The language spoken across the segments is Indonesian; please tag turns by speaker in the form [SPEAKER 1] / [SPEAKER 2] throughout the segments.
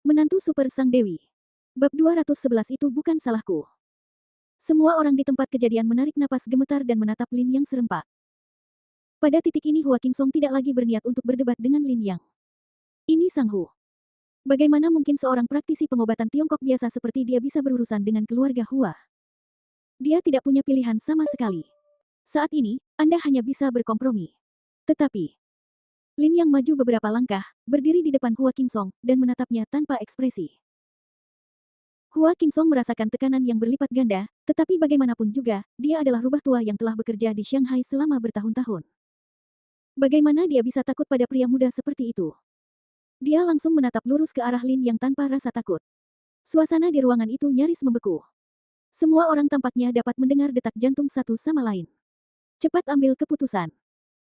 [SPEAKER 1] Menantu super sang dewi. Bab 211 itu bukan salahku. Semua orang di tempat kejadian menarik napas gemetar dan menatap Lin Yang serempak. Pada titik ini Hua Qingsong tidak lagi berniat untuk berdebat dengan Lin Yang. Ini Sang Hu. Bagaimana mungkin seorang praktisi pengobatan Tiongkok biasa seperti dia bisa berurusan dengan keluarga Hua? Dia tidak punya pilihan sama sekali. Saat ini, Anda hanya bisa berkompromi. Tetapi, Lin Yang maju beberapa langkah, berdiri di depan Hua Qingsong, dan menatapnya tanpa ekspresi. Hua Qingsong merasakan tekanan yang berlipat ganda, tetapi bagaimanapun juga, dia adalah rubah tua yang telah bekerja di Shanghai selama bertahun-tahun. Bagaimana dia bisa takut pada pria muda seperti itu? Dia langsung menatap lurus ke arah Lin Yang tanpa rasa takut. Suasana di ruangan itu nyaris membeku. Semua orang tampaknya dapat mendengar detak jantung satu sama lain. Cepat ambil keputusan.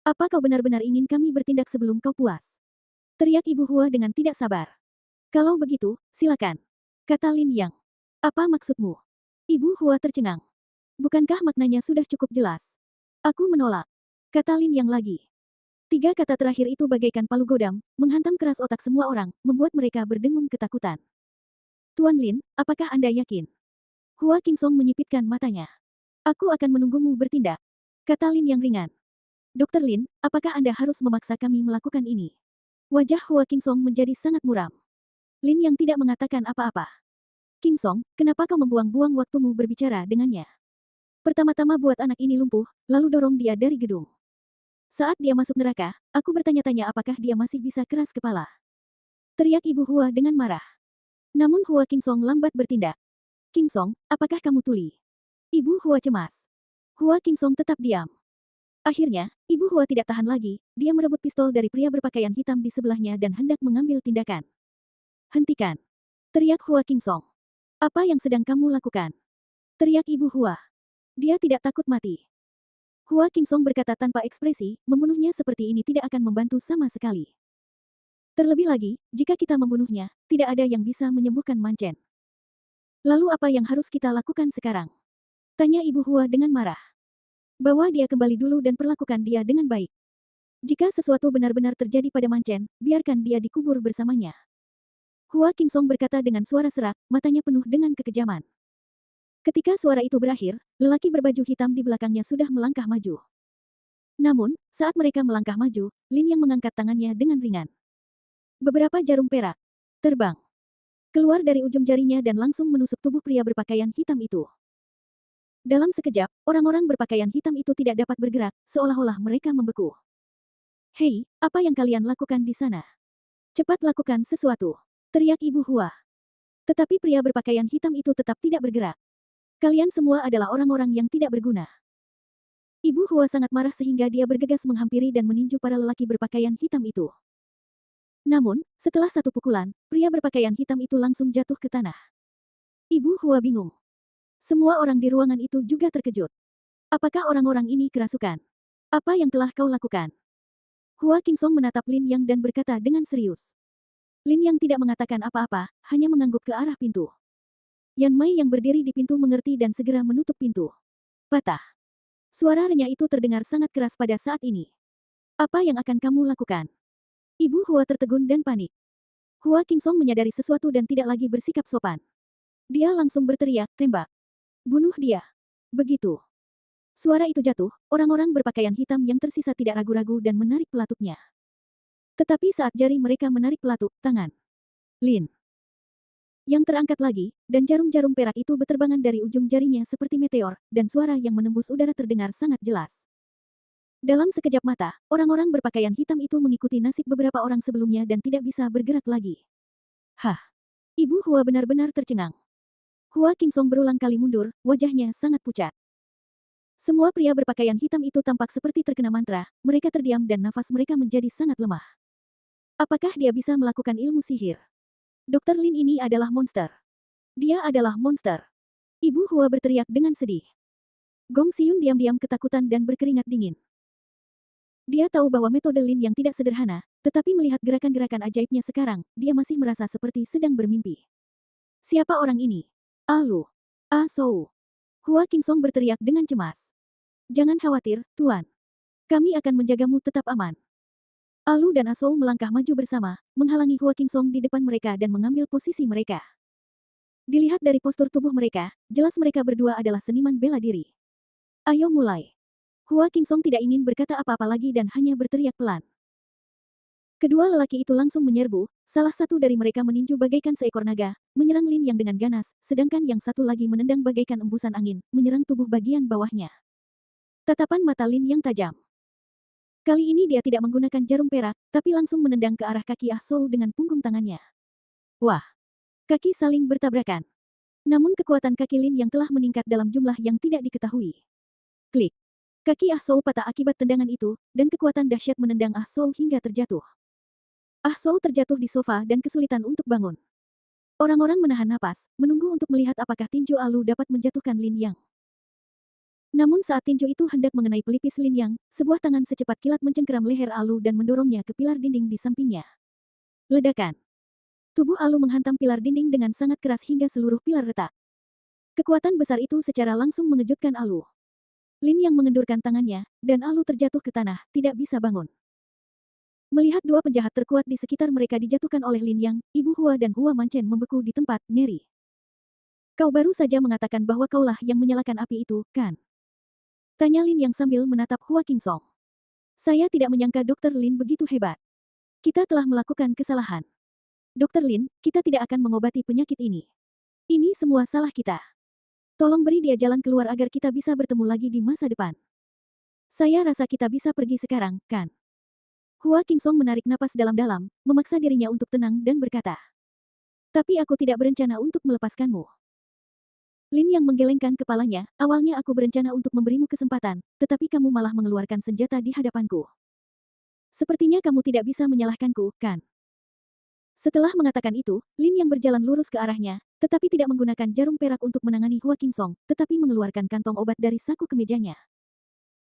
[SPEAKER 1] Apa kau benar-benar ingin kami bertindak sebelum kau puas? Teriak Ibu Hua dengan tidak sabar. Kalau begitu, silakan. Kata Lin Yang. Apa maksudmu? Ibu Hua tercengang. Bukankah maknanya sudah cukup jelas? Aku menolak. Kata Lin Yang lagi. Tiga kata terakhir itu bagaikan palu godam, menghantam keras otak semua orang, membuat mereka berdengung ketakutan. Tuan Lin, apakah Anda yakin? Hua Qingsong menyipitkan matanya. Aku akan menunggumu bertindak. Kata Lin Yang ringan. Dokter Lin, apakah Anda harus memaksa kami melakukan ini? Wajah Hua Qingsong menjadi sangat muram. Lin Yang tidak mengatakan apa-apa. Qingsong, kenapa kau membuang-buang waktumu berbicara dengannya? Pertama-tama buat anak ini lumpuh, lalu dorong dia dari gedung. Saat dia masuk neraka, aku bertanya-tanya apakah dia masih bisa keras kepala. Teriak Ibu Hua dengan marah. Namun Hua Qingsong lambat bertindak. Qingsong, apakah kamu tuli? Ibu Hua cemas. Hua Qingsong tetap diam. Akhirnya, Ibu Hua tidak tahan lagi, dia merebut pistol dari pria berpakaian hitam di sebelahnya dan hendak mengambil tindakan. Hentikan. Teriak Hua Qingsong. Apa yang sedang kamu lakukan? Teriak Ibu Hua. Dia tidak takut mati. Hua Qingsong berkata tanpa ekspresi, membunuhnya seperti ini tidak akan membantu sama sekali. Terlebih lagi, jika kita membunuhnya, tidak ada yang bisa menyembuhkan Manchen. Lalu apa yang harus kita lakukan sekarang? Tanya Ibu Hua dengan marah. Bawa dia kembali dulu dan perlakukan dia dengan baik. Jika sesuatu benar-benar terjadi pada Manchen, biarkan dia dikubur bersamanya. Hua Qingsong berkata dengan suara serak, matanya penuh dengan kekejaman. Ketika suara itu berakhir, lelaki berbaju hitam di belakangnya sudah melangkah maju. Namun, saat mereka melangkah maju, Lin Yang mengangkat tangannya dengan ringan. Beberapa jarum perak terbang keluar dari ujung jarinya dan langsung menusuk tubuh pria berpakaian hitam itu. Dalam sekejap, orang-orang berpakaian hitam itu tidak dapat bergerak, seolah-olah mereka membeku. Hei, apa yang kalian lakukan di sana? Cepat lakukan sesuatu, teriak Ibu Hua. Tetapi pria berpakaian hitam itu tetap tidak bergerak. Kalian semua adalah orang-orang yang tidak berguna. Ibu Hua sangat marah sehingga dia bergegas menghampiri dan meninju para lelaki berpakaian hitam itu. Namun, setelah satu pukulan, pria berpakaian hitam itu langsung jatuh ke tanah. Ibu Hua bingung. Semua orang di ruangan itu juga terkejut. Apakah orang-orang ini kerasukan? Apa yang telah kau lakukan? Hua Qingsong menatap Lin Yang dan berkata dengan serius. Lin Yang tidak mengatakan apa-apa, hanya mengangguk ke arah pintu. Yan Mei yang berdiri di pintu mengerti dan segera menutup pintu. Patah. Suara renyah itu terdengar sangat keras pada saat ini. Apa yang akan kamu lakukan? Ibu Hua tertegun dan panik. Hua Qingsong menyadari sesuatu dan tidak lagi bersikap sopan. Dia langsung berteriak, tembak. Bunuh dia. Begitu. Suara itu jatuh, orang-orang berpakaian hitam yang tersisa tidak ragu-ragu dan menarik pelatuknya. Tetapi saat jari mereka menarik pelatuk, tangan Lin yang terangkat lagi, dan jarum-jarum perak itu berterbangan dari ujung jarinya seperti meteor, dan suara yang menembus udara terdengar sangat jelas. Dalam sekejap mata, orang-orang berpakaian hitam itu mengikuti nasib beberapa orang sebelumnya dan tidak bisa bergerak lagi. Hah! Ibu Hua benar-benar tercengang. Hua Qingsong berulang kali mundur, wajahnya sangat pucat. Semua pria berpakaian hitam itu tampak seperti terkena mantra, mereka terdiam dan nafas mereka menjadi sangat lemah. Apakah dia bisa melakukan ilmu sihir? Dokter Lin ini adalah monster. Dia adalah monster. Ibu Hua berteriak dengan sedih. Gong Xiyun diam-diam ketakutan dan berkeringat dingin. Dia tahu bahwa metode Lin yang tidak sederhana, tetapi melihat gerakan-gerakan ajaibnya sekarang, dia masih merasa seperti sedang bermimpi. Siapa orang ini? Alu. Ah Sou. Hua Qingsong berteriak dengan cemas. Jangan khawatir, Tuan. Kami akan menjagamu tetap aman. Alu dan Asou melangkah maju bersama, menghalangi Hua Qingsong di depan mereka dan mengambil posisi mereka. Dilihat dari postur tubuh mereka, jelas mereka berdua adalah seniman bela diri. Ayo mulai. Hua Qingsong tidak ingin berkata apa-apa lagi dan hanya berteriak pelan. Kedua lelaki itu langsung menyerbu, salah satu dari mereka meninju bagaikan seekor naga, menyerang Lin Yang dengan ganas, sedangkan yang satu lagi menendang bagaikan embusan angin, menyerang tubuh bagian bawahnya. Tatapan mata Lin Yang tajam. Kali ini dia tidak menggunakan jarum perak, tapi langsung menendang ke arah kaki Ah Sou dengan punggung tangannya. Wah! Kaki saling bertabrakan. Namun kekuatan kaki Lin Yang telah meningkat dalam jumlah yang tidak diketahui. Klik! Kaki Ah Sou patah akibat tendangan itu, dan kekuatan dahsyat menendang Ah Sou hingga terjatuh. Ah Sou terjatuh di sofa dan kesulitan untuk bangun. Orang-orang menahan napas, menunggu untuk melihat apakah tinju Alu dapat menjatuhkan Lin Yang. Namun saat tinju itu hendak mengenai pelipis Lin Yang, sebuah tangan secepat kilat mencengkeram leher Alu dan mendorongnya ke pilar dinding di sampingnya. Ledakan. Tubuh Alu menghantam pilar dinding dengan sangat keras hingga seluruh pilar retak. Kekuatan besar itu secara langsung mengejutkan Alu. Lin Yang mengendurkan tangannya, dan Alu terjatuh ke tanah, tidak bisa bangun. Melihat dua penjahat terkuat di sekitar mereka dijatuhkan oleh Lin Yang, Ibu Hua dan Hua Manchen membeku di tempat, ngeri. Kau baru saja mengatakan bahwa kaulah yang menyalakan api itu, kan? Tanya Lin Yang sambil menatap Hua Qingsong. Saya tidak menyangka Dr. Lin begitu hebat. Kita telah melakukan kesalahan. Dr. Lin, kita tidak akan mengobati penyakit ini. Ini semua salah kita. Tolong beri dia jalan keluar agar kita bisa bertemu lagi di masa depan. Saya rasa kita bisa pergi sekarang, kan? Hua Qingsong menarik napas dalam-dalam, memaksa dirinya untuk tenang dan berkata. Tapi aku tidak berencana untuk melepaskanmu. Lin Yang menggelengkan kepalanya, awalnya aku berencana untuk memberimu kesempatan, tetapi kamu malah mengeluarkan senjata di hadapanku. Sepertinya kamu tidak bisa menyalahkanku, kan? Setelah mengatakan itu, Lin Yang berjalan lurus ke arahnya, tetapi tidak menggunakan jarum perak untuk menangani Hua Qingsong, tetapi mengeluarkan kantong obat dari saku kemejanya.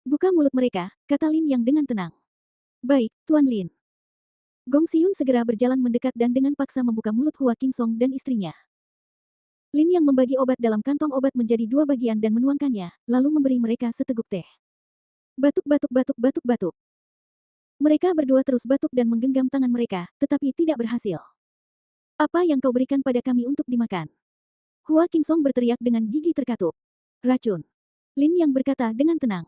[SPEAKER 1] Buka mulut mereka, kata Lin Yang dengan tenang. Baik, Tuan Lin. Gong Xiun segera berjalan mendekat dan dengan paksa membuka mulut Hua Qingsong dan istrinya. Lin Yang membagi obat dalam kantong obat menjadi dua bagian dan menuangkannya, lalu memberi mereka seteguk teh. Batuk. Mereka berdua terus batuk dan menggenggam tangan mereka, tetapi tidak berhasil. Apa yang kau berikan pada kami untuk dimakan? Hua Qingsong berteriak dengan gigi terkatup. Racun. Lin Yang berkata dengan tenang.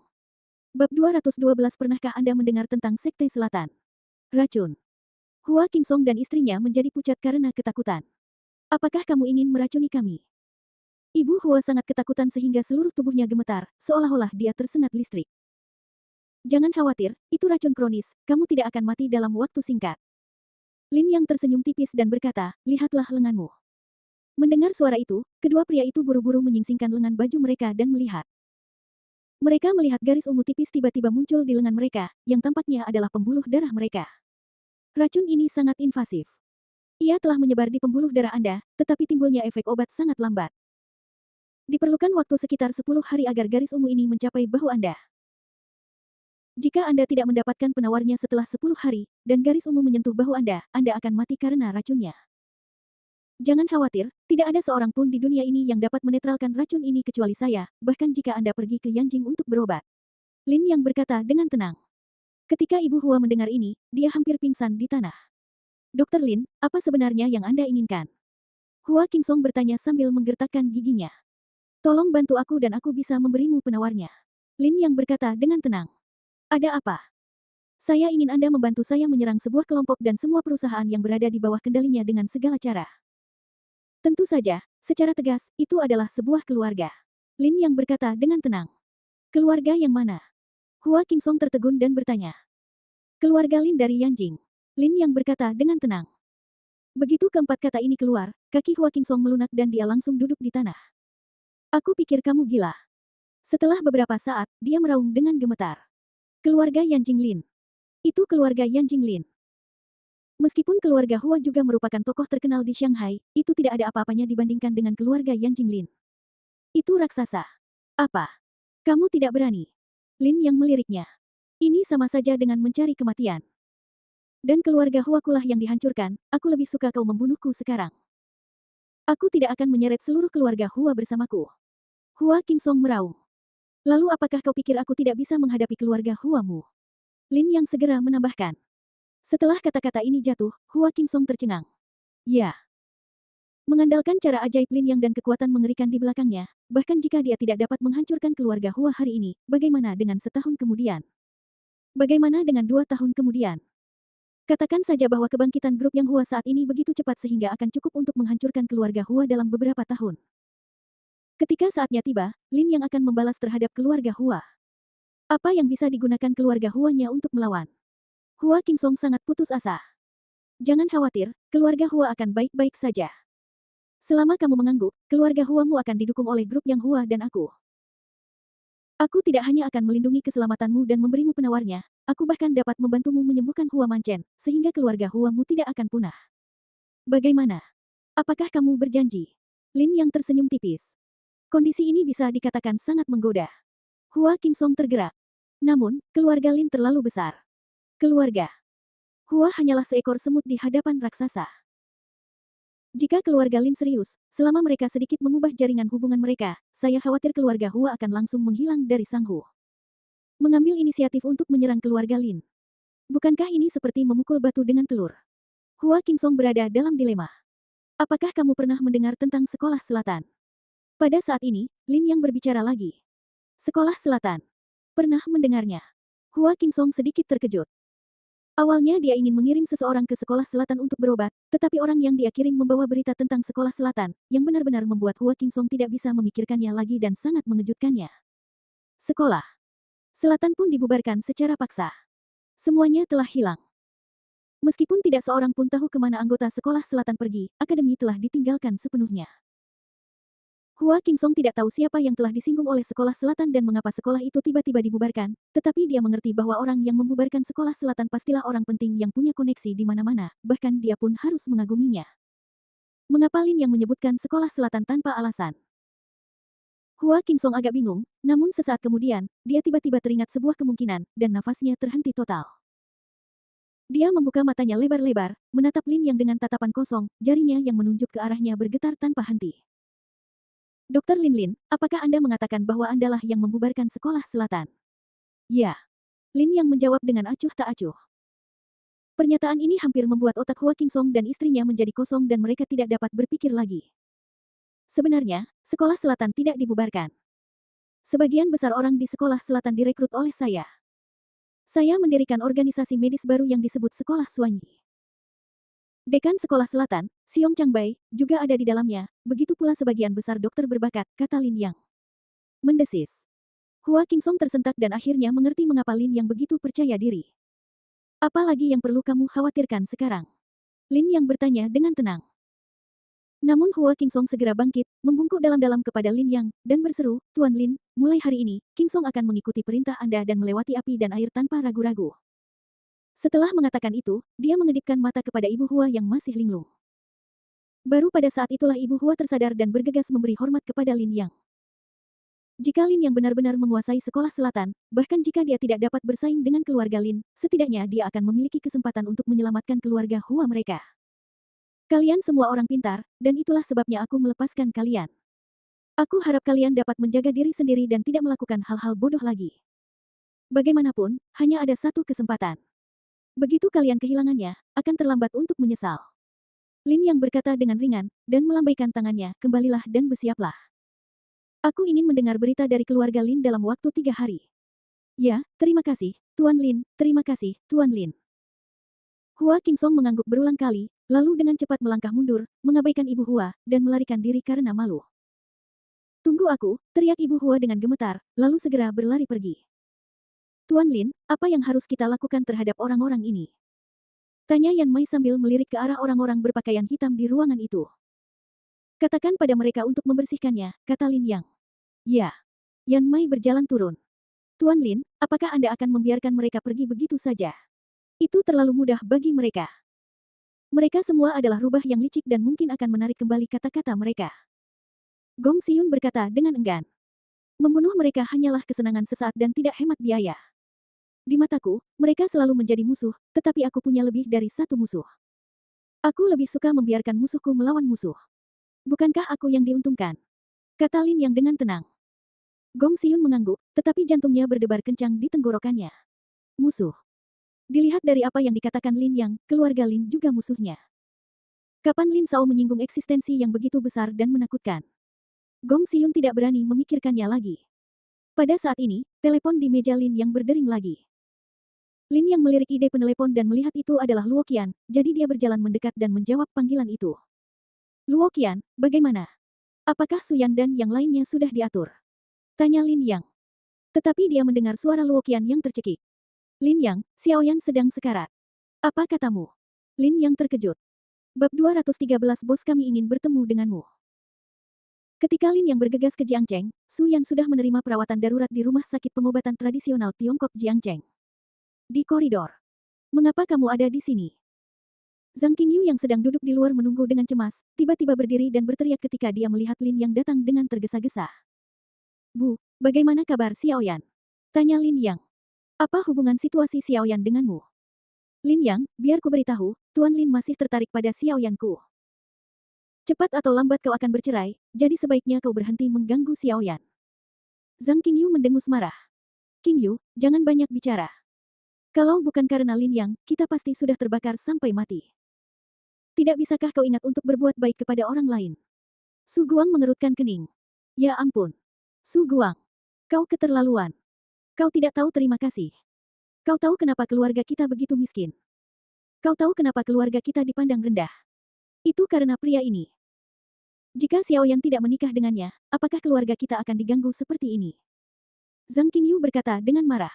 [SPEAKER 1] Bab 212 Pernahkah Anda mendengar tentang Sekte Selatan? Racun. Hua Qingsong dan istrinya menjadi pucat karena ketakutan. Apakah kamu ingin meracuni kami? Ibu Hua sangat ketakutan sehingga seluruh tubuhnya gemetar, seolah-olah dia tersengat listrik. Jangan khawatir, itu racun kronis, kamu tidak akan mati dalam waktu singkat. Lin Yang tersenyum tipis dan berkata, lihatlah lenganmu. Mendengar suara itu, kedua pria itu buru-buru menyingsingkan lengan baju mereka dan melihat. Mereka melihat garis ungu tipis tiba-tiba muncul di lengan mereka, yang tampaknya adalah pembuluh darah mereka. Racun ini sangat invasif. Ia telah menyebar di pembuluh darah Anda, tetapi timbulnya efek obat sangat lambat. Diperlukan waktu sekitar 10 hari agar garis ungu ini mencapai bahu Anda. Jika Anda tidak mendapatkan penawarnya setelah 10 hari, dan garis ungu menyentuh bahu Anda akan mati karena racunnya. Jangan khawatir, tidak ada seorang pun di dunia ini yang dapat menetralkan racun ini kecuali saya, bahkan jika Anda pergi ke Yanjing untuk berobat. Lin Yang berkata dengan tenang. Ketika Ibu Hua mendengar ini, dia hampir pingsan di tanah. Dr. Lin, apa sebenarnya yang Anda inginkan? Hua Qingsong bertanya sambil menggertakkan giginya. Tolong bantu aku dan aku bisa memberimu penawarnya. Lin Yang berkata dengan tenang. Ada apa? Saya ingin Anda membantu saya menyerang sebuah kelompok dan semua perusahaan yang berada di bawah kendalinya dengan segala cara. Tentu saja, secara tegas, itu adalah sebuah keluarga. Lin Yang berkata dengan tenang. Keluarga yang mana? Hua Qingsong tertegun dan bertanya. Keluarga Lin dari Yanjing. Lin Yang berkata dengan tenang. Begitu keempat kata ini keluar, kaki Hua Qingsong melunak dan dia langsung duduk di tanah. Aku pikir kamu gila. Setelah beberapa saat, dia meraung dengan gemetar. Keluarga Yanjing Lin. Itu keluarga Yanjing Lin. Meskipun keluarga Hua juga merupakan tokoh terkenal di Shanghai, itu tidak ada apa-apanya dibandingkan dengan keluarga Yanjing Lin. Itu raksasa. Apa? Kamu tidak berani? Lin Yang meliriknya. Ini sama saja dengan mencari kematian. Dan keluarga Hua kulah yang dihancurkan, aku lebih suka kau membunuhku sekarang. Aku tidak akan menyeret seluruh keluarga Hua bersamaku. Hua Qingsong meraung. Lalu apakah kau pikir aku tidak bisa menghadapi keluarga Huamu? Lin Yang segera menambahkan. Setelah kata-kata ini jatuh, Hua Qingsong tercengang. Ya. Mengandalkan cara ajaib Lin Yang dan kekuatan mengerikan di belakangnya, bahkan jika dia tidak dapat menghancurkan keluarga Hua hari ini, bagaimana dengan setahun kemudian? Bagaimana dengan 2 tahun kemudian? Katakan saja bahwa kebangkitan grup yang Hua saat ini begitu cepat sehingga akan cukup untuk menghancurkan keluarga Hua dalam beberapa tahun. Ketika saatnya tiba, Lin Yang akan membalas terhadap keluarga Hua. Apa yang bisa digunakan keluarga Huanya untuk melawan? Hua Qingsong sangat putus asa. Jangan khawatir, keluarga Hua akan baik-baik saja. Selama kamu mengangguk, keluarga Huamu akan didukung oleh grup yang Hua dan aku. Aku tidak hanya akan melindungi keselamatanmu dan memberimu penawarnya, aku bahkan dapat membantumu menyembuhkan Hua Manchen, sehingga keluarga Huamu tidak akan punah. Bagaimana? Apakah kamu berjanji? Lin yang tersenyum tipis. Kondisi ini bisa dikatakan sangat menggoda. Hua Qingsong tergerak. Namun, keluarga Lin terlalu besar. Keluarga Hua hanyalah seekor semut di hadapan raksasa. Jika keluarga Lin serius, selama mereka sedikit mengubah jaringan hubungan mereka, saya khawatir keluarga Hua akan langsung menghilang dari Sanghu. Mengambil inisiatif untuk menyerang keluarga Lin. Bukankah ini seperti memukul batu dengan telur? Hua Qingsong berada dalam dilema. Apakah kamu pernah mendengar tentang Sekolah Selatan? Pada saat ini, Lin yang berbicara lagi. Sekolah Selatan. Pernah mendengarnya. Hua Qingsong sedikit terkejut. Awalnya dia ingin mengirim seseorang ke Sekolah Selatan untuk berobat, tetapi orang yang dia kirim membawa berita tentang Sekolah Selatan, yang benar-benar membuat Hua Qingsong tidak bisa memikirkannya lagi dan sangat mengejutkannya. Sekolah Selatan pun dibubarkan secara paksa. Semuanya telah hilang. Meskipun tidak seorang pun tahu kemana anggota Sekolah Selatan pergi, akademi telah ditinggalkan sepenuhnya. Hua Qingsong tidak tahu siapa yang telah disinggung oleh Sekolah Selatan dan mengapa sekolah itu tiba-tiba dibubarkan, tetapi dia mengerti bahwa orang yang membubarkan Sekolah Selatan pastilah orang penting yang punya koneksi di mana-mana, bahkan dia pun harus mengaguminya. Mengapa Lin yang menyebutkan Sekolah Selatan tanpa alasan? Hua Qingsong agak bingung, namun sesaat kemudian, dia tiba-tiba teringat sebuah kemungkinan, dan nafasnya terhenti total. Dia membuka matanya lebar-lebar, menatap Lin yang dengan tatapan kosong, jarinya yang menunjuk ke arahnya bergetar tanpa henti. Dokter Lin Lin, apakah Anda mengatakan bahwa Andalah yang membubarkan Sekolah Selatan? Ya. Lin yang menjawab dengan acuh tak acuh. Pernyataan ini hampir membuat otak Hua Qingsong dan istrinya menjadi kosong dan mereka tidak dapat berpikir lagi. Sebenarnya, Sekolah Selatan tidak dibubarkan. Sebagian besar orang di Sekolah Selatan direkrut oleh saya. Saya mendirikan organisasi medis baru yang disebut Sekolah Suanyi. Dekan Sekolah Selatan, Siong Changbai, juga ada di dalamnya, begitu pula sebagian besar dokter berbakat, kata Lin Yang. Mendesis. Hua Qingsong tersentak dan akhirnya mengerti mengapa Lin Yang begitu percaya diri. Apa lagi yang perlu kamu khawatirkan sekarang? Lin Yang bertanya dengan tenang. Namun Hua Qingsong segera bangkit, membungkuk dalam-dalam kepada Lin Yang, dan berseru, Tuan Lin, mulai hari ini, Qingsong akan mengikuti perintah Anda dan melewati api dan air tanpa ragu-ragu. Setelah mengatakan itu, dia mengedipkan mata kepada Ibu Hua yang masih linglung. Baru pada saat itulah Ibu Hua tersadar dan bergegas memberi hormat kepada Lin Yang. Jika Lin yang benar-benar menguasai Sekolah Selatan, bahkan jika dia tidak dapat bersaing dengan keluarga Lin, setidaknya dia akan memiliki kesempatan untuk menyelamatkan keluarga Hua mereka. Kalian semua orang pintar, dan itulah sebabnya aku melepaskan kalian. Aku harap kalian dapat menjaga diri sendiri dan tidak melakukan hal-hal bodoh lagi. Bagaimanapun, hanya ada satu kesempatan. Begitu kalian kehilangannya, akan terlambat untuk menyesal. Lin yang berkata dengan ringan, dan melambaikan tangannya, kembalilah dan bersiaplah. Aku ingin mendengar berita dari keluarga Lin dalam waktu 3 hari. Ya, terima kasih, Tuan Lin, terima kasih, Tuan Lin. Hua Qingsong mengangguk berulang kali, lalu dengan cepat melangkah mundur, mengabaikan Ibu Hua, dan melarikan diri karena malu. Tunggu aku, teriak Ibu Hua dengan gemetar, lalu segera berlari pergi. Tuan Lin, apa yang harus kita lakukan terhadap orang-orang ini? Tanya Yan Mai sambil melirik ke arah orang-orang berpakaian hitam di ruangan itu. Katakan pada mereka untuk membersihkannya, kata Lin Yang. Ya. Yan Mai berjalan turun. Tuan Lin, apakah Anda akan membiarkan mereka pergi begitu saja? Itu terlalu mudah bagi mereka. Mereka semua adalah rubah yang licik dan mungkin akan menarik kembali kata-kata mereka. Gong Xiyun berkata dengan enggan. Membunuh mereka hanyalah kesenangan sesaat dan tidak hemat biaya. Di mataku, mereka selalu menjadi musuh, tetapi aku punya lebih dari satu musuh. Aku lebih suka membiarkan musuhku melawan musuh. Bukankah aku yang diuntungkan? Kata Lin yang dengan tenang. Gong Xiyun mengangguk, tetapi jantungnya berdebar kencang di tenggorokannya. Musuh. Dilihat dari apa yang dikatakan Lin Yang, keluarga Lin juga musuhnya. Kapan Lin Sao menyinggung eksistensi yang begitu besar dan menakutkan? Gong Xiyun tidak berani memikirkannya lagi. Pada saat ini, telepon di meja Lin Yang berdering lagi. Lin Yang melirik ide penelepon dan melihat itu adalah Luo Qian, jadi dia berjalan mendekat dan menjawab panggilan itu. Luo Qian, bagaimana? Apakah Suyan dan yang lainnya sudah diatur? Tanya Lin Yang. Tetapi dia mendengar suara Luo Qian yang tercekik. Lin Yang, Xiaoyan sedang sekarat. Apa katamu? Lin Yang terkejut. Bab 213 Bos kami ingin bertemu denganmu. Ketika Lin Yang bergegas ke Jiangcheng, Su Yan sudah menerima perawatan darurat di rumah sakit pengobatan tradisional Tiongkok Jiangcheng. Di koridor. Mengapa kamu ada di sini? Zhang Qingyu yang sedang duduk di luar menunggu dengan cemas, tiba-tiba berdiri dan berteriak ketika dia melihat Lin Yang datang dengan tergesa-gesa. Bu, bagaimana kabar Xiaoyan? Tanya Lin Yang. Apa hubungan situasi Xiaoyan denganmu? Lin Yang, biar ku beritahu, Tuan Lin masih tertarik pada Xiaoyanku. Cepat atau lambat kau akan bercerai, jadi sebaiknya kau berhenti mengganggu Xiaoyan. Zhang Qingyu mendengus marah. Qingyu, jangan banyak bicara. Kalau bukan karena Lin Yang, kita pasti sudah terbakar sampai mati. Tidak bisakah kau ingat untuk berbuat baik kepada orang lain? Su Guang mengerutkan kening. Ya ampun. Su Guang. Kau keterlaluan. Kau tidak tahu terima kasih. Kau tahu kenapa keluarga kita begitu miskin? Kau tahu kenapa keluarga kita dipandang rendah? Itu karena pria ini. Jika Xiaoyan tidak menikah dengannya, apakah keluarga kita akan diganggu seperti ini? Zhang Qingyu berkata dengan marah.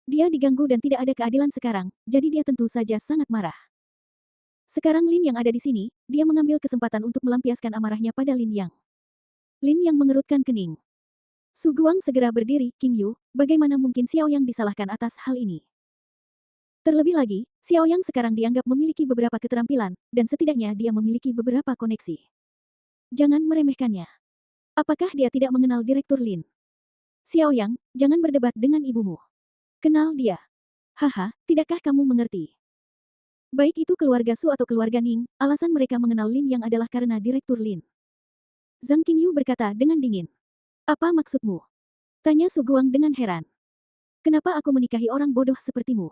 [SPEAKER 1] Dia diganggu dan tidak ada keadilan sekarang, jadi dia tentu saja sangat marah. Sekarang Lin Yang ada di sini, dia mengambil kesempatan untuk melampiaskan amarahnya pada Lin Yang. Lin Yang mengerutkan kening. Su Guang segera berdiri, Qingyu, bagaimana mungkin Xiaoyan disalahkan atas hal ini? Terlebih lagi, Xiaoyan sekarang dianggap memiliki beberapa keterampilan, dan setidaknya dia memiliki beberapa koneksi. Jangan meremehkannya. Apakah dia tidak mengenal Direktur Lin? Xiaoyan, jangan berdebat dengan ibumu. Kenal dia. Haha, tidakkah kamu mengerti? Baik itu keluarga Su atau keluarga Ning, alasan mereka mengenal Lin Yang adalah karena Direktur Lin. Zhang Qingyu berkata dengan dingin. Apa maksudmu? Tanya Su Guang dengan heran. Kenapa aku menikahi orang bodoh sepertimu?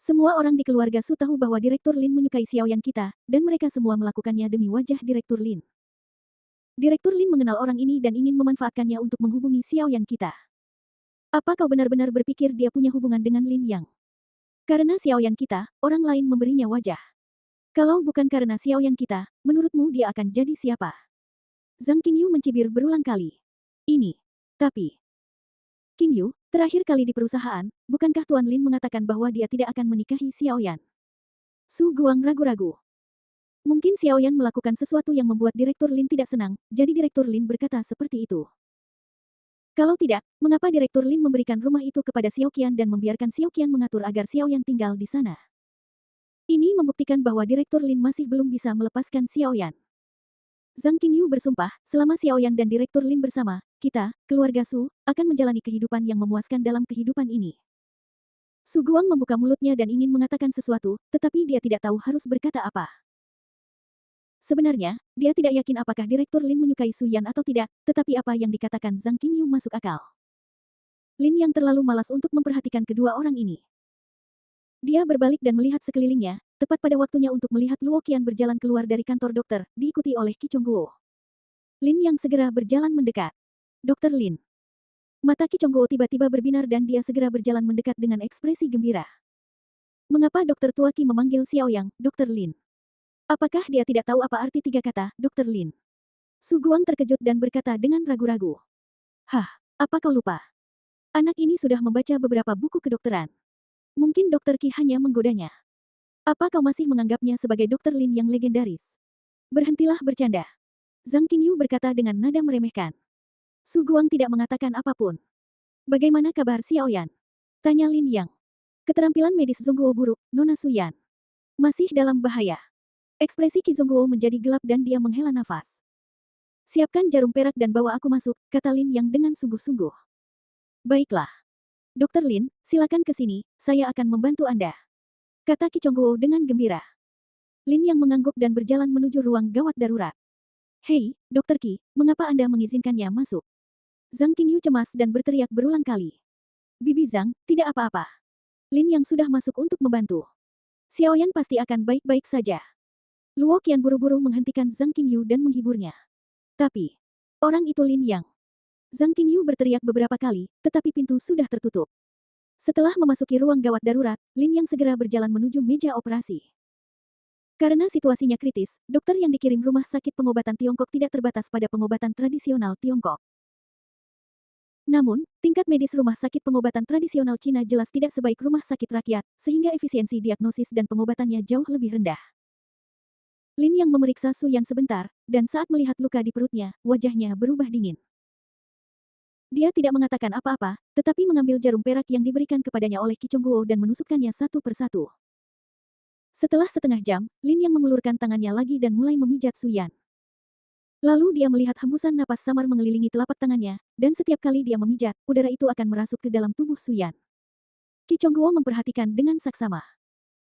[SPEAKER 1] Semua orang di keluarga Su tahu bahwa Direktur Lin menyukai Xiaoyan kita, dan mereka semua melakukannya demi wajah Direktur Lin. Direktur Lin mengenal orang ini dan ingin memanfaatkannya untuk menghubungi Xiaoyan kita. Apa kau benar-benar berpikir dia punya hubungan dengan Lin Yang? Karena Xiaoyan kita, orang lain memberinya wajah. Kalau bukan karena Xiaoyan kita, menurutmu dia akan jadi siapa? Zhang Qingyu mencibir berulang kali. Ini. Tapi. Qingyu, terakhir kali di perusahaan, bukankah Tuan Lin mengatakan bahwa dia tidak akan menikahi Xiaoyan? Su Guang ragu-ragu. Mungkin Xiaoyan melakukan sesuatu yang membuat Direktur Lin tidak senang, jadi Direktur Lin berkata seperti itu. Kalau tidak, mengapa Direktur Lin memberikan rumah itu kepada Xiao Qian dan membiarkan Xiao Qian mengatur agar Xiaoyan tinggal di sana? Ini membuktikan bahwa Direktur Lin masih belum bisa melepaskan Xiaoyan. Zhang Qingyu bersumpah, selama Xiaoyan dan Direktur Lin bersama, kita, keluarga Su, akan menjalani kehidupan yang memuaskan dalam kehidupan ini. Su Guang membuka mulutnya dan ingin mengatakan sesuatu, tetapi dia tidak tahu harus berkata apa. Sebenarnya, dia tidak yakin apakah Direktur Lin menyukai Su Yan atau tidak, tetapi apa yang dikatakan Zhang Qingyu masuk akal. Lin yang terlalu malas untuk memperhatikan kedua orang ini. Dia berbalik dan melihat sekelilingnya, tepat pada waktunya untuk melihat Luo Qian berjalan keluar dari kantor dokter, diikuti oleh Qi Chongguo. Lin yang segera berjalan mendekat. Dokter Lin. Mata Qi Chongguo tiba-tiba berbinar dan dia segera berjalan mendekat dengan ekspresi gembira. Mengapa Dokter Tua Qi memanggil Xiaoyang, Dokter Lin? Apakah dia tidak tahu apa arti tiga kata, Dokter Lin? Su Guang terkejut dan berkata dengan ragu-ragu. Hah, apa kau lupa? Anak ini sudah membaca beberapa buku kedokteran. Mungkin Dokter Qi hanya menggodanya. Apa kau masih menganggapnya sebagai Dokter Lin yang legendaris? Berhentilah bercanda. Zhang Qingyu berkata dengan nada meremehkan. Su Guang tidak mengatakan apapun. Bagaimana kabar Xiaoyan? Tanya Lin Yang. Keterampilan medis Zhongguo buruk, Nona Su Yan. Masih dalam bahaya. Ekspresi Qi Zhongguo menjadi gelap dan dia menghela nafas. Siapkan jarum perak dan bawa aku masuk, kata Lin Yang dengan sungguh-sungguh. Baiklah. Dokter Lin, silakan ke sini, saya akan membantu Anda. Kata Qi Chongguo dengan gembira. Lin Yang mengangguk dan berjalan menuju ruang gawat darurat. Hei, Dokter Qi, mengapa Anda mengizinkannya masuk? Zhang Qingyu cemas dan berteriak berulang kali. Bibi Zhang, tidak apa-apa. Lin yang sudah masuk untuk membantu. Xiaoyan pasti akan baik-baik saja. Luo Qian buru-buru menghentikan Zhang Qingyu dan menghiburnya. Tapi, orang itu Lin Yang. Zhang Qingyu berteriak beberapa kali, tetapi pintu sudah tertutup. Setelah memasuki ruang gawat darurat, Lin Yang segera berjalan menuju meja operasi. Karena situasinya kritis, dokter yang dikirim rumah sakit pengobatan Tiongkok tidak terbatas pada pengobatan tradisional Tiongkok. Namun, tingkat medis rumah sakit pengobatan tradisional Cina jelas tidak sebaik rumah sakit rakyat, sehingga efisiensi diagnosis dan pengobatannya jauh lebih rendah. Lin Yang memeriksa Su Yan sebentar, dan saat melihat luka di perutnya, wajahnya berubah dingin. Dia tidak mengatakan apa-apa, tetapi mengambil jarum perak yang diberikan kepadanya oleh Qi Chongguo dan menusukkannya satu persatu. Setelah setengah jam, Lin Yang mengulurkan tangannya lagi dan mulai memijat Su Yan. Lalu dia melihat hembusan napas samar mengelilingi telapak tangannya, dan setiap kali dia memijat, udara itu akan merasuk ke dalam tubuh Su Yan. Qi Chongguo memperhatikan dengan saksama.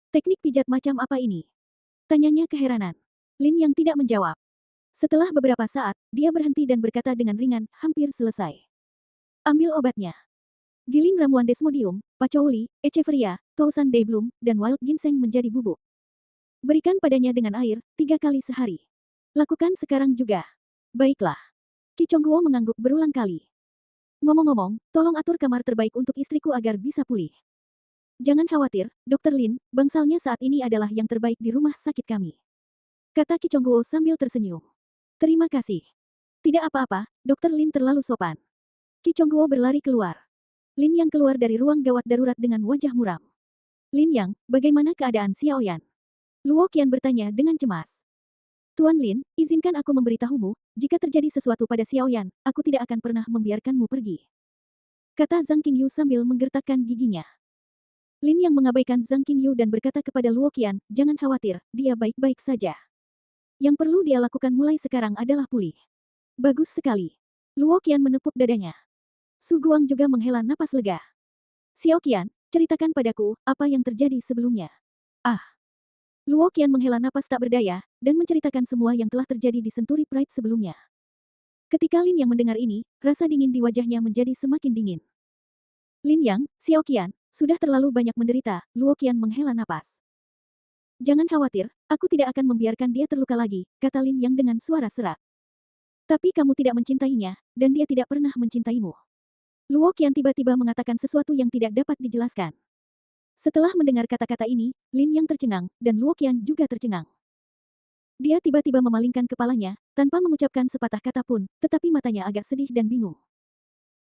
[SPEAKER 1] Teknik pijat macam apa ini? Tanyanya keheranan. Lin Yang tidak menjawab. Setelah beberapa saat, dia berhenti dan berkata dengan ringan, hampir selesai. Ambil obatnya. Giling ramuan Desmodium, Patchouli, Echeveria, Tousan Daeblum, dan Wild Ginseng menjadi bubuk. Berikan padanya dengan air, 3 kali sehari. Lakukan sekarang juga. Baiklah. Qi Chongguo mengangguk berulang kali. Ngomong-ngomong, tolong atur kamar terbaik untuk istriku agar bisa pulih. Jangan khawatir, Dr. Lin, bangsalnya saat ini adalah yang terbaik di rumah sakit kami. Kata Qi Chongguo sambil tersenyum. Terima kasih. Tidak apa-apa, Dr. Lin terlalu sopan. Qi Chongguo berlari keluar. Lin Yang keluar dari ruang gawat darurat dengan wajah muram. Lin Yang, bagaimana keadaan Xiaoyan? Luo Qian bertanya dengan cemas. Tuan Lin, izinkan aku memberitahumu, jika terjadi sesuatu pada Xiaoyan, aku tidak akan pernah membiarkanmu pergi. Kata Zhang Qingyu sambil menggertakkan giginya. Lin Yang mengabaikan Zhang Qingyu dan berkata kepada Luo Qian, jangan khawatir, dia baik-baik saja. Yang perlu dia lakukan mulai sekarang adalah pulih. Bagus sekali. Luo Qian menepuk dadanya. Su Guang juga menghela napas lega. Xiao Qian, ceritakan padaku, apa yang terjadi sebelumnya. Ah. Luo Qian menghela napas tak berdaya, dan menceritakan semua yang telah terjadi di Century Pride sebelumnya. Ketika Lin Yang mendengar ini, rasa dingin di wajahnya menjadi semakin dingin. Lin Yang, Xiao Qian, sudah terlalu banyak menderita, Luo Qian menghela napas. Jangan khawatir, aku tidak akan membiarkan dia terluka lagi, kata Lin Yang dengan suara serak. Tapi kamu tidak mencintainya, dan dia tidak pernah mencintaimu. Luo Qian tiba-tiba mengatakan sesuatu yang tidak dapat dijelaskan. Setelah mendengar kata-kata ini, Lin Yang tercengang, dan Luo Qian juga tercengang. Dia tiba-tiba memalingkan kepalanya, tanpa mengucapkan sepatah kata pun, tetapi matanya agak sedih dan bingung.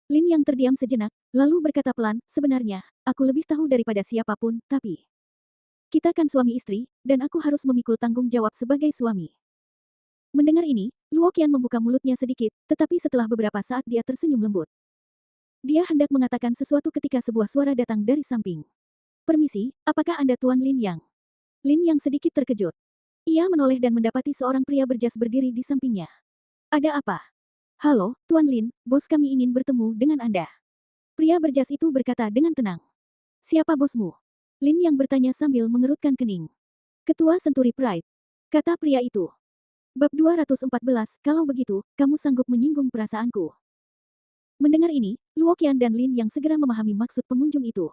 [SPEAKER 1] Lin Yang terdiam sejenak, lalu berkata pelan, sebenarnya, aku lebih tahu daripada siapapun, tapi... Kita kan suami istri, dan aku harus memikul tanggung jawab sebagai suami. Mendengar ini, Luo Qian membuka mulutnya sedikit, tetapi setelah beberapa saat dia tersenyum lembut. Dia hendak mengatakan sesuatu ketika sebuah suara datang dari samping. Permisi, apakah Anda Tuan Lin Yang? Lin Yang sedikit terkejut. Ia menoleh dan mendapati seorang pria berjas berdiri di sampingnya. Ada apa? Halo, Tuan Lin, bos kami ingin bertemu dengan Anda. Pria berjas itu berkata dengan tenang. Siapa bosmu? Lin Yang bertanya sambil mengerutkan kening. Ketua Century Pride. Kata pria itu. Bab 214, kalau begitu, kamu sanggup menyinggung perasaanku. Mendengar ini, Luo Qian dan Lin Yang segera memahami maksud pengunjung itu.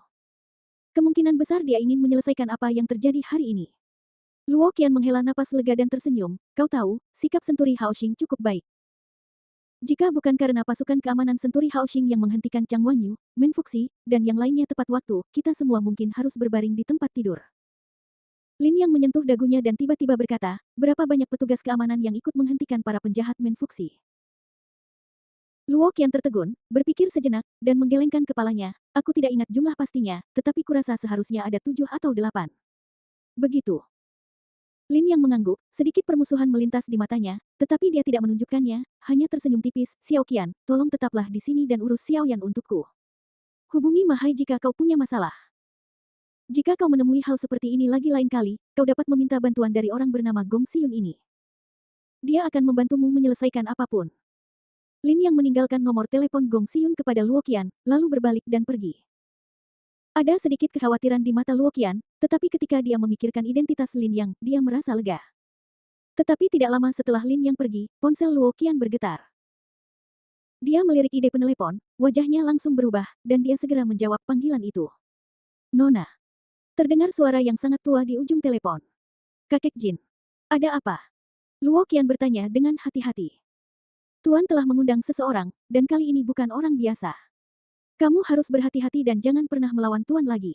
[SPEAKER 1] Kemungkinan besar dia ingin menyelesaikan apa yang terjadi hari ini. Luo Qian menghela napas lega dan tersenyum, kau tahu, sikap Century Haoxing cukup baik. Jika bukan karena pasukan keamanan Century Haoxing yang menghentikan Chang Wanyu, Men Fuxi, dan yang lainnya tepat waktu, kita semua mungkin harus berbaring di tempat tidur. Lin Yang menyentuh dagunya dan tiba-tiba berkata, berapa banyak petugas keamanan yang ikut menghentikan para penjahat Men Fuxi. Luo Qian tertegun, berpikir sejenak, dan menggelengkan kepalanya. Aku tidak ingat jumlah pastinya, tetapi kurasa seharusnya ada 7 atau 8. Begitu. Lin Yang mengangguk, sedikit permusuhan melintas di matanya, tetapi dia tidak menunjukkannya, hanya tersenyum tipis. Xiao Qian, tolong tetaplah di sini dan urus Xiaoyan untukku. Hubungi Mahai jika kau punya masalah. Jika kau menemui hal seperti ini lagi lain kali, kau dapat meminta bantuan dari orang bernama Gong Xiyun ini. Dia akan membantumu menyelesaikan apapun. Lin Yang meninggalkan nomor telepon Gong Xiyun kepada Luo Qian, lalu berbalik dan pergi. Ada sedikit kekhawatiran di mata Luo Qian, tetapi ketika dia memikirkan identitas Lin Yang, dia merasa lega. Tetapi tidak lama setelah Lin Yang pergi, ponsel Luo Qian bergetar. Dia melirik ide penelepon, wajahnya langsung berubah, dan dia segera menjawab panggilan itu. Nona. Terdengar suara yang sangat tua di ujung telepon. Kakek Jin. Ada apa? Luo Qian bertanya dengan hati-hati. Tuan telah mengundang seseorang, dan kali ini bukan orang biasa. Kamu harus berhati-hati dan jangan pernah melawan Tuan lagi.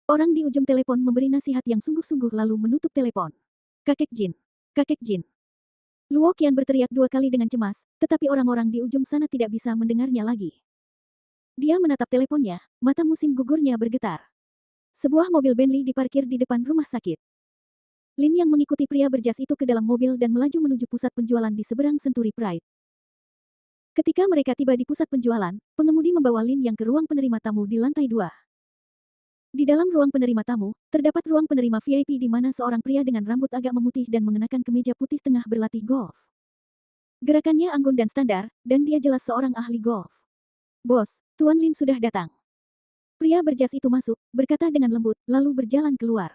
[SPEAKER 1] Orang di ujung telepon memberi nasihat yang sungguh-sungguh lalu menutup telepon. Kakek Jin. Kakek Jin. Luo Qian berteriak 2 kali dengan cemas, tetapi orang-orang di ujung sana tidak bisa mendengarnya lagi. Dia menatap teleponnya, mata musim gugurnya bergetar. Sebuah mobil Bentley diparkir di depan rumah sakit. Lin yang mengikuti pria berjas itu ke dalam mobil dan melaju menuju pusat penjualan di seberang Century Pride. Ketika mereka tiba di pusat penjualan, pengemudi membawa Lin yang ke ruang penerima tamu di lantai 2. Di dalam ruang penerima tamu, terdapat ruang penerima VIP di mana seorang pria dengan rambut agak memutih dan mengenakan kemeja putih tengah berlatih golf. Gerakannya anggun dan standar, dan dia jelas seorang ahli golf. Bos, Tuan Lin sudah datang. Pria berjas itu masuk, berkata dengan lembut, lalu berjalan keluar.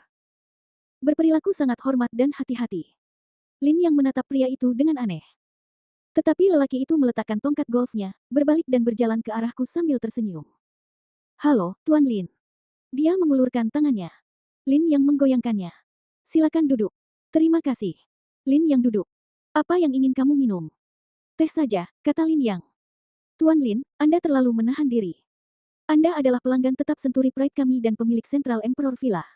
[SPEAKER 1] Berperilaku sangat hormat dan hati-hati. Lin yang menatap pria itu dengan aneh. Tetapi lelaki itu meletakkan tongkat golfnya, berbalik dan berjalan ke arahku sambil tersenyum. Halo, Tuan Lin. Dia mengulurkan tangannya. Lin yang menggoyangkannya. Silakan duduk. Terima kasih. Lin yang duduk. Apa yang ingin kamu minum? Teh saja, kata Lin Yang. Tuan Lin, Anda terlalu menahan diri. Anda adalah pelanggan tetap Century Pride kami dan pemilik Central Emperor Villa.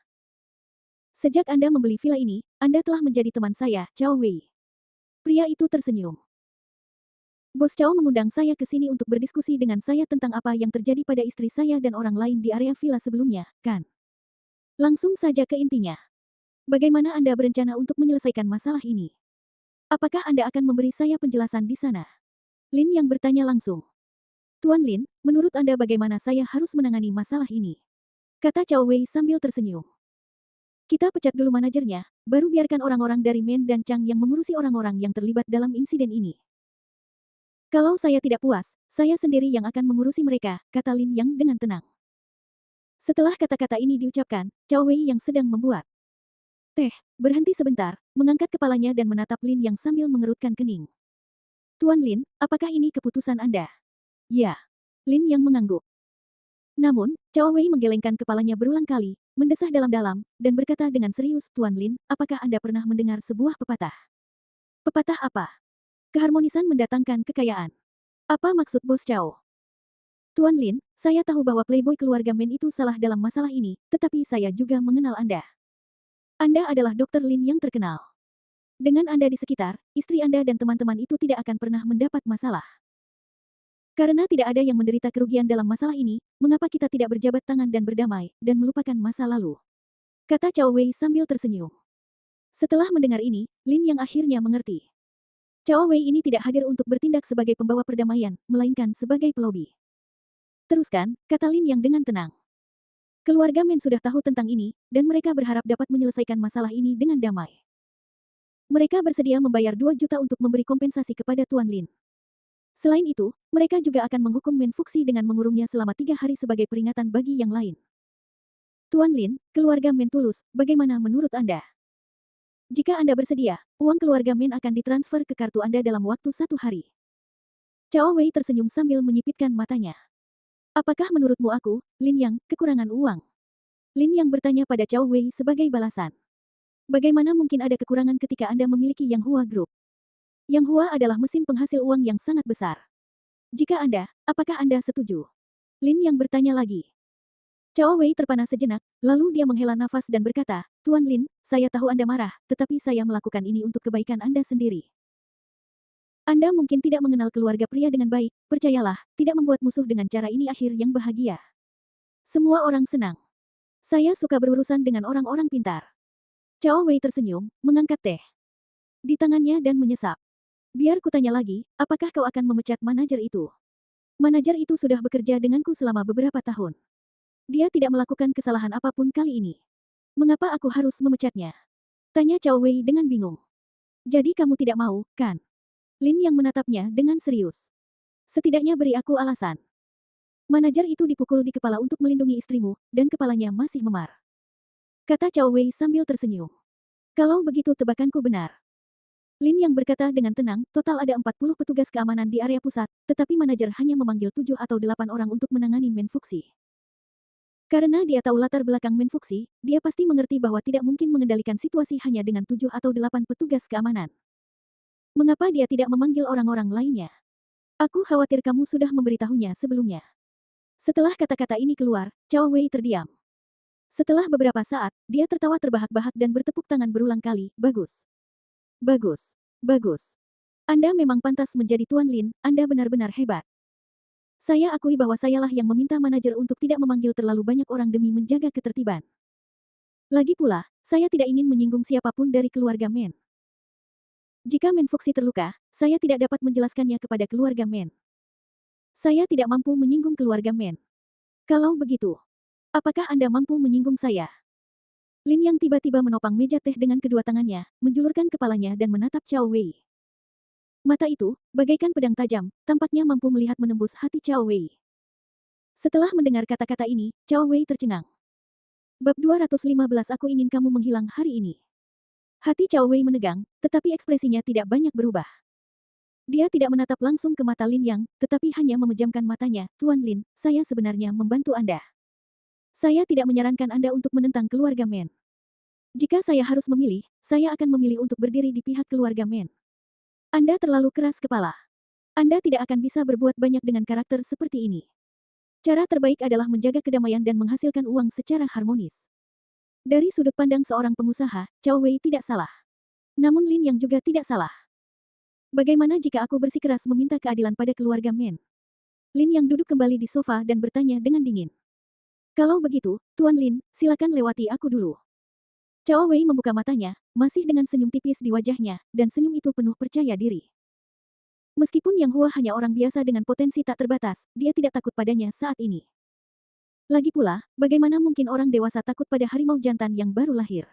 [SPEAKER 1] Sejak Anda membeli villa ini, Anda telah menjadi teman saya, Cao Wei. Pria itu tersenyum. Bos Cao mengundang saya ke sini untuk berdiskusi dengan saya tentang apa yang terjadi pada istri saya dan orang lain di area villa sebelumnya, kan? Langsung saja ke intinya. Bagaimana Anda berencana untuk menyelesaikan masalah ini? Apakah Anda akan memberi saya penjelasan di sana? Lin yang bertanya langsung. Tuan Lin, menurut Anda bagaimana saya harus menangani masalah ini? Kata Cao Wei sambil tersenyum. Kita pecat dulu manajernya, baru biarkan orang-orang dari Men dan Chang yang mengurusi orang-orang yang terlibat dalam insiden ini. Kalau saya tidak puas, saya sendiri yang akan mengurusi mereka, kata Lin Yang dengan tenang. Setelah kata-kata ini diucapkan, Cao Wei yang sedang membuat teh, berhenti sebentar, mengangkat kepalanya dan menatap Lin Yang sambil mengerutkan kening. Tuan Lin, apakah ini keputusan Anda? Ya. Lin Yang mengangguk. Namun, Cao Wei menggelengkan kepalanya berulang kali, mendesah dalam-dalam, dan berkata dengan serius, Tuan Lin, apakah Anda pernah mendengar sebuah pepatah? Pepatah apa? Keharmonisan mendatangkan kekayaan. Apa maksud Bos Cao? Tuan Lin, saya tahu bahwa playboy keluarga Men itu salah dalam masalah ini, tetapi saya juga mengenal Anda. Anda adalah Dokter Lin yang terkenal. Dengan Anda di sekitar, istri Anda dan teman-teman itu tidak akan pernah mendapat masalah. Karena tidak ada yang menderita kerugian dalam masalah ini, mengapa kita tidak berjabat tangan dan berdamai, dan melupakan masa lalu? Kata Cao Wei sambil tersenyum. Setelah mendengar ini, Lin yang akhirnya mengerti. Cao Wei ini tidak hadir untuk bertindak sebagai pembawa perdamaian, melainkan sebagai pelobi. Teruskan, kata Lin yang dengan tenang. Keluarga Men sudah tahu tentang ini, dan mereka berharap dapat menyelesaikan masalah ini dengan damai. Mereka bersedia membayar 2 juta untuk memberi kompensasi kepada Tuan Lin. Selain itu, mereka juga akan menghukum Men Fuxi dengan mengurungnya selama 3 hari sebagai peringatan bagi yang lain. Tuan Lin, keluarga Men tulus, bagaimana menurut Anda? Jika Anda bersedia, uang keluarga Men akan ditransfer ke kartu Anda dalam waktu 1 hari. Cao Wei tersenyum sambil menyipitkan matanya. Apakah menurutmu aku, Lin Yang, kekurangan uang? Lin Yang bertanya pada Cao Wei sebagai balasan. Bagaimana mungkin ada kekurangan ketika Anda memiliki Yang Hua Group? Yang Hua adalah mesin penghasil uang yang sangat besar. Jika Anda, apakah Anda setuju? Lin Yang bertanya lagi. Cao Wei terpana sejenak, lalu dia menghela nafas dan berkata, Tuan Lin, saya tahu Anda marah, tetapi saya melakukan ini untuk kebaikan Anda sendiri. Anda mungkin tidak mengenal keluarga pria dengan baik, percayalah, tidak membuat musuh dengan cara ini akhir yang bahagia. Semua orang senang. Saya suka berurusan dengan orang-orang pintar. Cao Wei tersenyum, mengangkat teh di tangannya dan menyesap. Biar kutanya lagi, apakah kau akan memecat manajer itu? Manajer itu sudah bekerja denganku selama beberapa tahun. Dia tidak melakukan kesalahan apapun kali ini. Mengapa aku harus memecatnya? Tanya Cao Wei dengan bingung. Jadi kamu tidak mau, kan? Lin yang menatapnya dengan serius. Setidaknya beri aku alasan. Manajer itu dipukul di kepala untuk melindungi istrimu, dan kepalanya masih memar. Kata Cao Wei sambil tersenyum. Kalau begitu tebakanku benar. Lin yang berkata dengan tenang, total ada 40 petugas keamanan di area pusat, tetapi manajer hanya memanggil 7 atau 8 orang untuk menangani Men Fuxi. Karena dia tahu latar belakang Menfuksi, dia pasti mengerti bahwa tidak mungkin mengendalikan situasi hanya dengan 7 atau 8 petugas keamanan. Mengapa dia tidak memanggil orang-orang lainnya? Aku khawatir kamu sudah memberitahunya sebelumnya. Setelah kata-kata ini keluar, Cao Wei terdiam. Setelah beberapa saat, dia tertawa terbahak-bahak dan bertepuk tangan berulang kali. Bagus. Bagus. Bagus. Anda memang pantas menjadi Tuan Lin, Anda benar-benar hebat. Saya akui bahwa sayalah yang meminta manajer untuk tidak memanggil terlalu banyak orang demi menjaga ketertiban. Lagi pula, saya tidak ingin menyinggung siapapun dari keluarga Men. Jika Men Fuxi terluka, saya tidak dapat menjelaskannya kepada keluarga Men. Saya tidak mampu menyinggung keluarga Men. Kalau begitu, apakah Anda mampu menyinggung saya? Lin Yang tiba-tiba menopang meja teh dengan kedua tangannya, menjulurkan kepalanya dan menatap Cao Wei. Mata itu, bagaikan pedang tajam, tampaknya mampu melihat menembus hati Cao Wei. Setelah mendengar kata-kata ini, Cao Wei tercengang. Bab 215 Aku ingin kamu menghilang hari ini. Hati Cao Wei menegang, tetapi ekspresinya tidak banyak berubah. Dia tidak menatap langsung ke mata Lin Yang, tetapi hanya memejamkan matanya. Tuan Lin, saya sebenarnya membantu Anda. Saya tidak menyarankan Anda untuk menentang keluarga Men. Jika saya harus memilih, saya akan memilih untuk berdiri di pihak keluarga Men. Anda terlalu keras kepala. Anda tidak akan bisa berbuat banyak dengan karakter seperti ini. Cara terbaik adalah menjaga kedamaian dan menghasilkan uang secara harmonis. Dari sudut pandang seorang pengusaha, Cao Wei tidak salah. Namun Lin Yang juga tidak salah. Bagaimana jika aku bersikeras meminta keadilan pada keluarga Men? Lin Yang duduk kembali di sofa dan bertanya dengan dingin. Kalau begitu, Tuan Lin, silakan lewati aku dulu. Cao Wei membuka matanya, masih dengan senyum tipis di wajahnya, dan senyum itu penuh percaya diri. Meskipun Yang Hua hanya orang biasa dengan potensi tak terbatas, dia tidak takut padanya saat ini. Lagi pula, bagaimana mungkin orang dewasa takut pada harimau jantan yang baru lahir?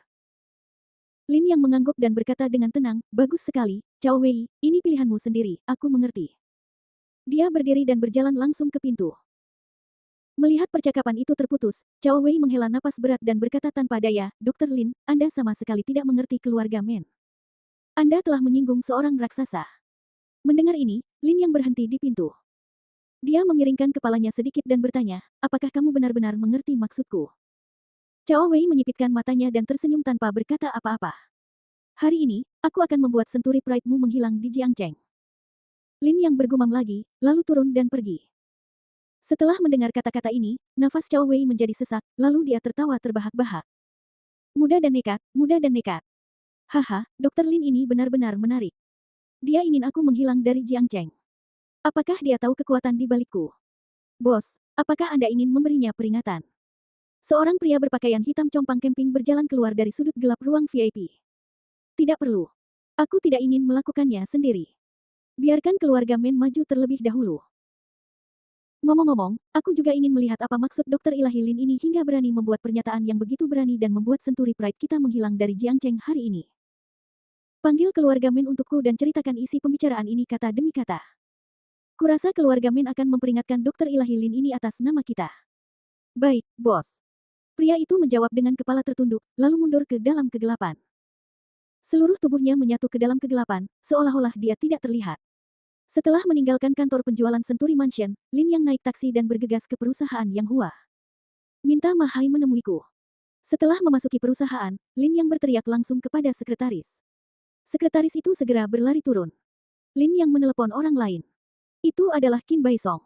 [SPEAKER 1] Lin Yang mengangguk dan berkata dengan tenang, bagus sekali, Cao Wei, ini pilihanmu sendiri, aku mengerti. Dia berdiri dan berjalan langsung ke pintu. Melihat percakapan itu terputus, Cao Wei menghela napas berat dan berkata tanpa daya, Dr. Lin, Anda sama sekali tidak mengerti keluarga Men. Anda telah menyinggung seorang raksasa. Mendengar ini, Lin Yang berhenti di pintu. Dia memiringkan kepalanya sedikit dan bertanya, apakah kamu benar-benar mengerti maksudku? Cao Wei menyipitkan matanya dan tersenyum tanpa berkata apa-apa. Hari ini, aku akan membuat senturi pride-mu menghilang di Jiangcheng. Lin Yang bergumam lagi, lalu turun dan pergi. Setelah mendengar kata-kata ini, nafas Cao Wei menjadi sesak, lalu dia tertawa terbahak-bahak. Muda dan nekat, muda dan nekat. Haha, Dr. Lin ini benar-benar menarik. Dia ingin aku menghilang dari Jiangcheng. Apakah dia tahu kekuatan di balikku? Bos, apakah Anda ingin memberinya peringatan? Seorang pria berpakaian hitam compang camping berjalan keluar dari sudut gelap ruang VIP. Tidak perlu. Aku tidak ingin melakukannya sendiri. Biarkan keluarga Men maju terlebih dahulu. Ngomong-ngomong, aku juga ingin melihat apa maksud Dr. Ilahi Lin ini hingga berani membuat pernyataan yang begitu berani dan membuat senturi pride kita menghilang dari Jiangcheng hari ini. Panggil keluarga Men untukku dan ceritakan isi pembicaraan ini kata demi kata. Kurasa keluarga Men akan memperingatkan Dr. Ilahi Lin ini atas nama kita. Baik, bos. Pria itu menjawab dengan kepala tertunduk, lalu mundur ke dalam kegelapan. Seluruh tubuhnya menyatu ke dalam kegelapan, seolah-olah dia tidak terlihat. Setelah meninggalkan kantor penjualan Senturi Mansion, Lin Yang naik taksi dan bergegas ke perusahaan Yang Hua. Minta Ma Hai menemuiku. Setelah memasuki perusahaan, Lin Yang berteriak langsung kepada sekretaris. Sekretaris itu segera berlari turun. Lin Yang menelepon orang lain. Itu adalah Qin Bai Song.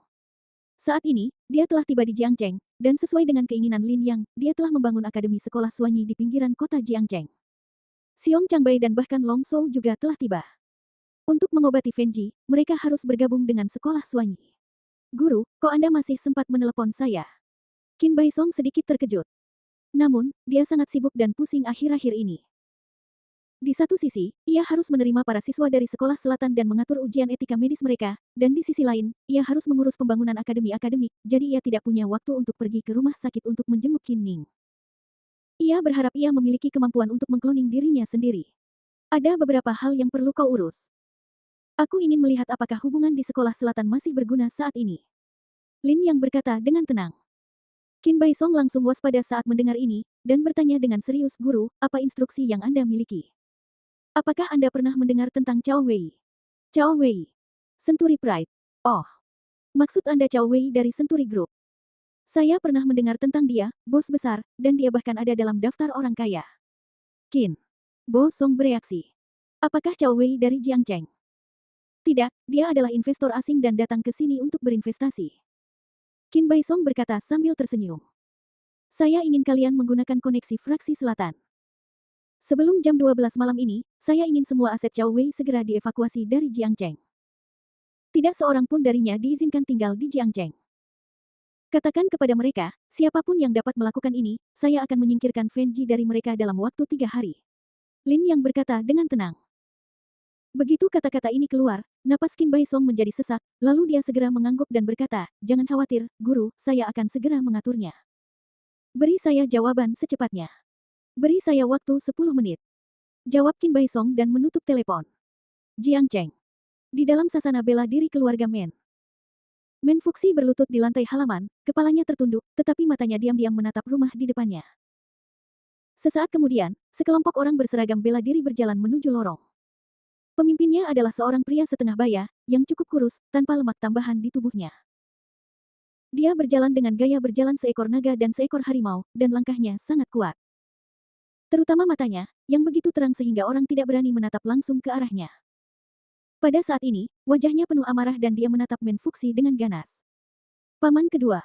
[SPEAKER 1] Saat ini, dia telah tiba di Jiangcheng, dan sesuai dengan keinginan Lin Yang, dia telah membangun akademi sekolah Suanyi di pinggiran kota Jiangcheng. Xiong Changbai dan bahkan Long Shou juga telah tiba. Untuk mengobati Fenji, mereka harus bergabung dengan sekolah Suanyi. Guru, kok Anda masih sempat menelepon saya? Qin Bai Song sedikit terkejut. Namun, dia sangat sibuk dan pusing akhir-akhir ini. Di satu sisi, ia harus menerima para siswa dari sekolah selatan dan mengatur ujian etika medis mereka, dan di sisi lain, ia harus mengurus pembangunan akademik, jadi ia tidak punya waktu untuk pergi ke rumah sakit untuk menjenguk Qin Ning. Ia berharap ia memiliki kemampuan untuk mengkloning dirinya sendiri. Ada beberapa hal yang perlu kau urus. Aku ingin melihat apakah hubungan di sekolah selatan masih berguna saat ini. Lin Yang berkata dengan tenang. Qin Bai Song langsung waspada saat mendengar ini, dan bertanya dengan serius, Guru, apa instruksi yang Anda miliki? Apakah Anda pernah mendengar tentang Cao Wei? Cao Wei. Senturi Pride. Oh. Maksud Anda Cao Wei dari Senturi Group? Saya pernah mendengar tentang dia, bos besar, dan dia bahkan ada dalam daftar orang kaya. Qin. Bo Song bereaksi. Apakah Cao Wei dari Jiangcheng? Tidak, dia adalah investor asing dan datang ke sini untuk berinvestasi. Qin Bai Song berkata sambil tersenyum. Saya ingin kalian menggunakan koneksi fraksi selatan. Sebelum jam 12 malam ini, saya ingin semua aset Cao Wei segera dievakuasi dari Jiangcheng. Tidak seorang pun darinya diizinkan tinggal di Jiangcheng. Katakan kepada mereka, siapapun yang dapat melakukan ini, saya akan menyingkirkan Fenji dari mereka dalam waktu 3 hari. Lin Yang berkata dengan tenang. Begitu kata-kata ini keluar, napas Qin Bai Song menjadi sesak, lalu dia segera mengangguk dan berkata, jangan khawatir, guru, saya akan segera mengaturnya. Beri saya jawaban secepatnya. Beri saya waktu 10 menit. Jawab Qin Bai Song dan menutup telepon. Jiangcheng. Di dalam sasana bela diri keluarga Men. Men Fuxi berlutut di lantai halaman, kepalanya tertunduk, tetapi matanya diam-diam menatap rumah di depannya. Sesaat kemudian, sekelompok orang berseragam bela diri berjalan menuju lorong. Pemimpinnya adalah seorang pria setengah baya, yang cukup kurus, tanpa lemak tambahan di tubuhnya. Dia berjalan dengan gaya berjalan seekor naga dan seekor harimau, dan langkahnya sangat kuat. Terutama matanya, yang begitu terang sehingga orang tidak berani menatap langsung ke arahnya. Pada saat ini, wajahnya penuh amarah dan dia menatap Men Fuxi dengan ganas. Paman kedua.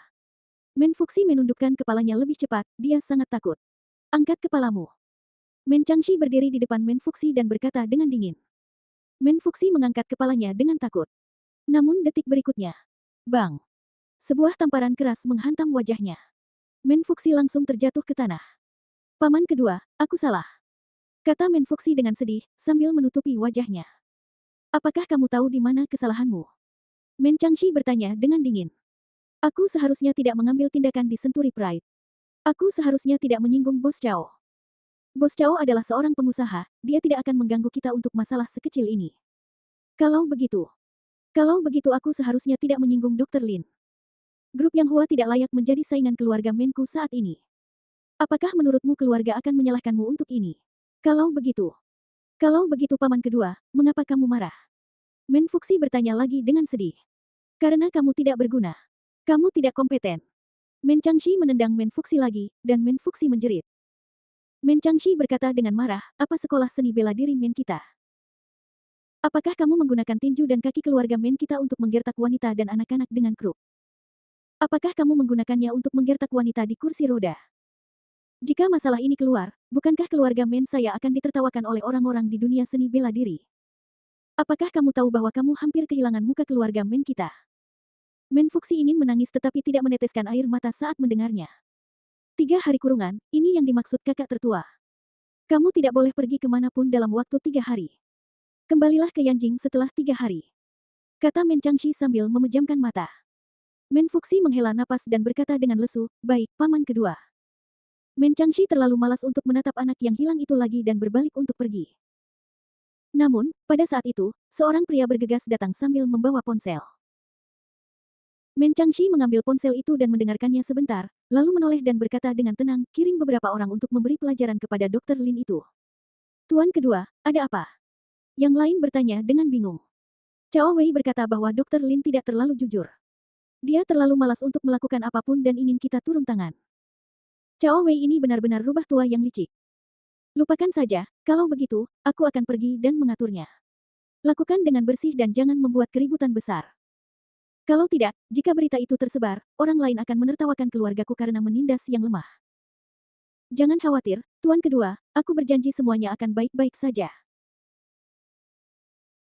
[SPEAKER 1] Men Fuxi menundukkan kepalanya lebih cepat, dia sangat takut. Angkat kepalamu. Men Changxi berdiri di depan Men Fuxi dan berkata dengan dingin. Men Fuxi mengangkat kepalanya dengan takut. Namun detik berikutnya. Bang! Sebuah tamparan keras menghantam wajahnya. Men Fuxi langsung terjatuh ke tanah. Paman kedua, aku salah. Kata Men Fuxi dengan sedih, sambil menutupi wajahnya. Apakah kamu tahu di mana kesalahanmu? Men Changxi bertanya dengan dingin. Aku seharusnya tidak mengambil tindakan di Century Pride. Aku seharusnya tidak menyinggung Bos Chao. Bos Chao adalah seorang pengusaha, dia tidak akan mengganggu kita untuk masalah sekecil ini. Kalau begitu aku seharusnya tidak menyinggung Dr. Lin. Grup Yang Hua tidak layak menjadi saingan keluarga Menku saat ini. Apakah menurutmu keluarga akan menyalahkanmu untuk ini? Kalau begitu paman kedua, mengapa kamu marah? Men Fuxi bertanya lagi dengan sedih. Karena kamu tidak berguna. Kamu tidak kompeten. Men Changxi menendang Men Fuxi lagi, dan Men Fuxi menjerit. Men Changxi berkata dengan marah, apa sekolah seni bela diri Men kita? Apakah kamu menggunakan tinju dan kaki keluarga Men kita untuk menggertak wanita dan anak-anak dengan kruk? Apakah kamu menggunakannya untuk menggertak wanita di kursi roda? Jika masalah ini keluar, bukankah keluarga Men saya akan ditertawakan oleh orang-orang di dunia seni bela diri? Apakah kamu tahu bahwa kamu hampir kehilangan muka keluarga Men kita? Men Fuxi ingin menangis tetapi tidak meneteskan air mata saat mendengarnya. 3 hari kurungan, ini yang dimaksud kakak tertua. Kamu tidak boleh pergi kemanapun dalam waktu 3 hari. Kembalilah ke Yanjing setelah 3 hari. Kata Men Changxi sambil memejamkan mata. Men Fuxi menghela napas dan berkata dengan lesu, baik, paman kedua. Men Changxi terlalu malas untuk menatap anak yang hilang itu lagi dan berbalik untuk pergi. Namun, pada saat itu, seorang pria bergegas datang sambil membawa ponsel. Men Changxi mengambil ponsel itu dan mendengarkannya sebentar, lalu menoleh dan berkata dengan tenang, kirim beberapa orang untuk memberi pelajaran kepada Dr. Lin itu. Tuan kedua, ada apa? Yang lain bertanya dengan bingung. Cao Wei berkata bahwa Dr. Lin tidak terlalu jujur. Dia terlalu malas untuk melakukan apapun dan ingin kita turun tangan. Cao Wei ini benar-benar rubah tua yang licik. Lupakan saja, kalau begitu, aku akan pergi dan mengaturnya. Lakukan dengan bersih dan jangan membuat keributan besar. Kalau tidak, jika berita itu tersebar, orang lain akan menertawakan keluargaku karena menindas yang lemah. Jangan khawatir, tuan kedua, aku berjanji semuanya akan baik-baik saja.